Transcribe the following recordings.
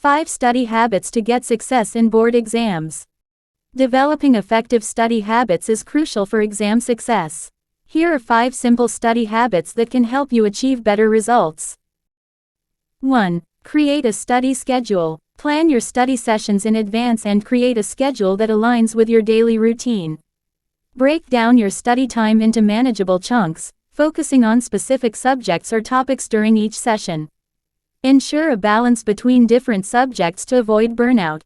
5 Study Habits to Get Success in Board Exams. Developing effective study habits is crucial for exam success. Here are 5 simple study habits that can help you achieve better results. 1. Create a study schedule. Plan your study sessions in advance and create a schedule that aligns with your daily routine. Break down your study time into manageable chunks, focusing on specific subjects or topics during each session. Ensure a balance between different subjects to avoid burnout.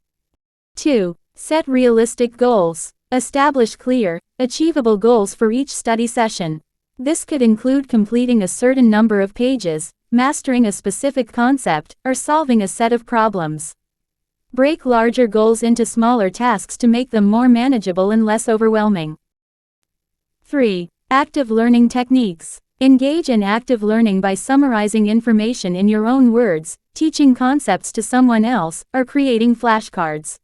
2. Set realistic goals. Establish clear, achievable goals for each study session. This could include completing a certain number of pages, mastering a specific concept, or solving a set of problems. Break larger goals into smaller tasks to make them more manageable and less overwhelming. 3. Active learning techniques. Engage in active learning by summarizing information in your own words, teaching concepts to someone else, or creating flashcards.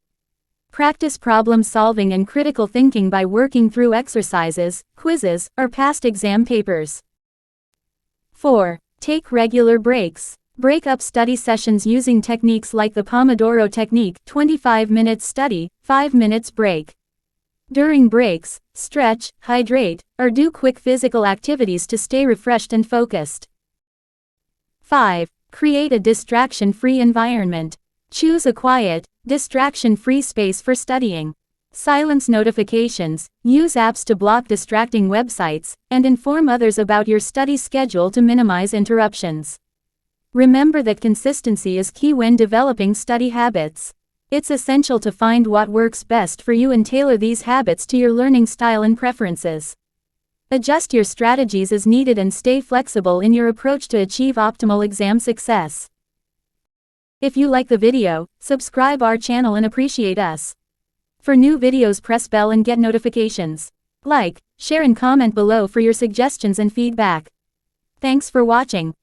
Practice problem solving and critical thinking by working through exercises, quizzes, or past exam papers. 4. Take regular breaks. Break up study sessions using techniques like the Pomodoro technique, 25 minutes study, 5 minutes break. During breaks, stretch, hydrate, or do quick physical activities to stay refreshed and focused. 5. Create a distraction-free environment. Choose a quiet, distraction-free space for studying. Silence notifications, use apps to block distracting websites, and inform others about your study schedule to minimize interruptions. Remember that consistency is key when developing study habits. It's essential to find what works best for you and tailor these habits to your learning style and preferences. Adjust your strategies as needed and stay flexible in your approach to achieve optimal exam success. If you like the video, subscribe our channel and appreciate us. For new videos, press bell and get notifications. Like, share and comment below for your suggestions and feedback. Thanks for watching.